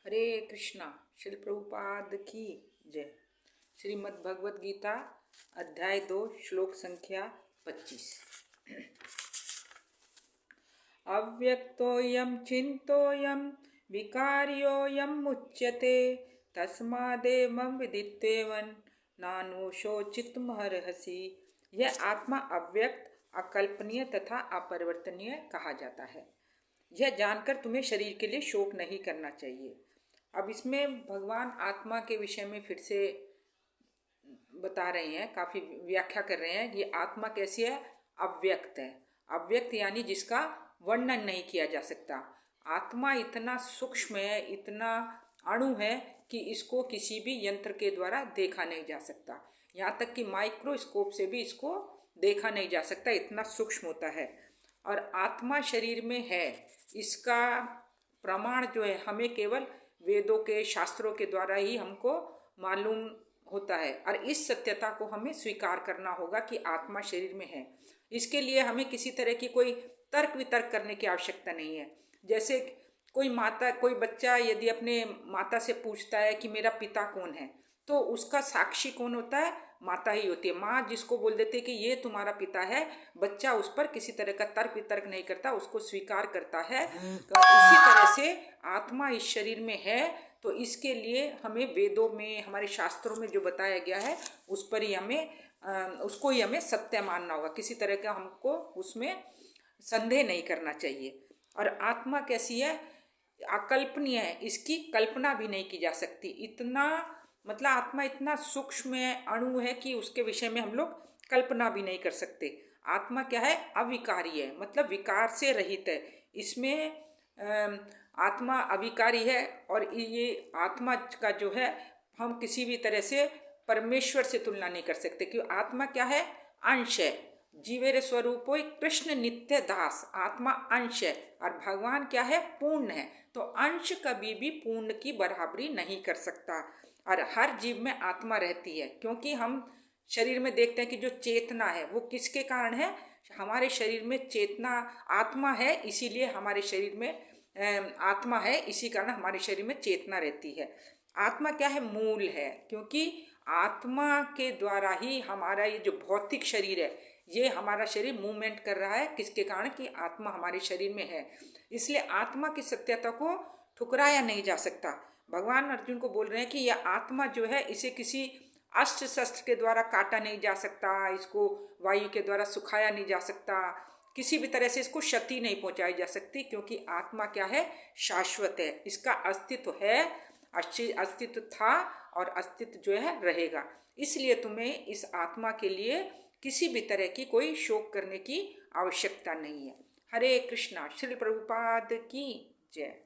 हरे कृष्णा। श्रील प्रभुपाद की जय। श्रीमद् भगवद गीता अध्याय 2 श्लोक संख्या 25। अव्यक्तोऽयं चिन्तोऽयं विकार्योऽयं मुच्यते तस्मादेवं विदित्वेवं नानुशोचितुमर्हसि। यह आत्मा अव्यक्त, अकल्पनीय तथा अपरिवर्तनीय कहा जाता है। यह जानकर तुम्हें शरीर के लिए शोक नहीं करना चाहिए। अब इसमें भगवान आत्मा के विषय में फिर से बता रहे हैं, काफ़ी व्याख्या कर रहे हैं। ये आत्मा कैसी है? अव्यक्त है। अव्यक्त यानी जिसका वर्णन नहीं किया जा सकता। आत्मा इतना सूक्ष्म है, इतना अणु है कि इसको किसी भी यंत्र के द्वारा देखा नहीं जा सकता। यहाँ तक कि माइक्रोस्कोप से भी इसको देखा नहीं जा सकता, इतना सूक्ष्म होता है। और आत्मा शरीर में है, इसका प्रमाण जो है हमें केवल वेदों के शास्त्रों के द्वारा ही हमको मालूम होता है। और इस सत्यता को हमें स्वीकार करना होगा कि आत्मा शरीर में है। इसके लिए हमें किसी तरह की कोई तर्क वितर्क करने की आवश्यकता नहीं है। जैसे कोई बच्चा यदि अपने माता से पूछता है कि मेरा पिता कौन है, तो उसका साक्षी कौन होता है? माता ही होती है। माँ जिसको बोल देते कि ये तुम्हारा पिता है, बच्चा उस पर किसी तरह का तर्क वितर्क नहीं करता, उसको स्वीकार करता है। उसी तरह से आत्मा इस शरीर में है, तो इसके लिए हमें वेदों में, हमारे शास्त्रों में जो बताया गया है उस पर ही उसको ही हमें सत्य मानना होगा। किसी तरह का हमको उसमें संदेह नहीं करना चाहिए। और आत्मा कैसी है? अकल्पनीय है, इसकी कल्पना भी नहीं की जा सकती। इतना मतलब आत्मा इतना सूक्ष्म अणु है कि उसके विषय में हम लोग कल्पना भी नहीं कर सकते। आत्मा क्या है? अविकारी है, मतलब विकार से रहित है। इसमें आत्मा अविकारी है। और ये आत्मा का जो है हम किसी भी तरह से परमेश्वर से तुलना नहीं कर सकते, क्योंकि आत्मा क्या है? अंश है। जीवेर स्वरूपो कृष्ण नित्य दास। आत्मा अंश है और भगवान क्या है? पूर्ण है। तो अंश कभी भी पूर्ण की बराबरी नहीं कर सकता। और हर जीव में आत्मा रहती है, क्योंकि हम शरीर में देखते हैं कि जो चेतना है वो किसके कारण है? हमारे शरीर में चेतना, आत्मा है, इसीलिए हमारे शरीर में आत्मा है, इसी कारण हमारे शरीर में चेतना रहती है। आत्मा क्या है? मूल है, क्योंकि आत्मा के द्वारा ही हमारा ये जो भौतिक शरीर है, ये हमारा शरीर मूवमेंट कर रहा है। किसके कारण? कि आत्मा हमारे शरीर में है। इसलिए आत्मा की सत्यता को ठुकराया नहीं जा सकता। भगवान अर्जुन को बोल रहे हैं कि यह आत्मा जो है, इसे किसी अस्त्र शस्त्र के द्वारा काटा नहीं जा सकता, इसको वायु के द्वारा सुखाया नहीं जा सकता, किसी भी तरह से इसको क्षति नहीं पहुंचाई जा सकती, क्योंकि आत्मा क्या है? शाश्वत है। इसका अस्तित्व है, अस्तित्व था और अस्तित्व जो है रहेगा। इसलिए तुम्हें इस आत्मा के लिए किसी भी तरह की कोई शोक करने की आवश्यकता नहीं है। हरे कृष्णा। श्री प्रभुपाद की जय।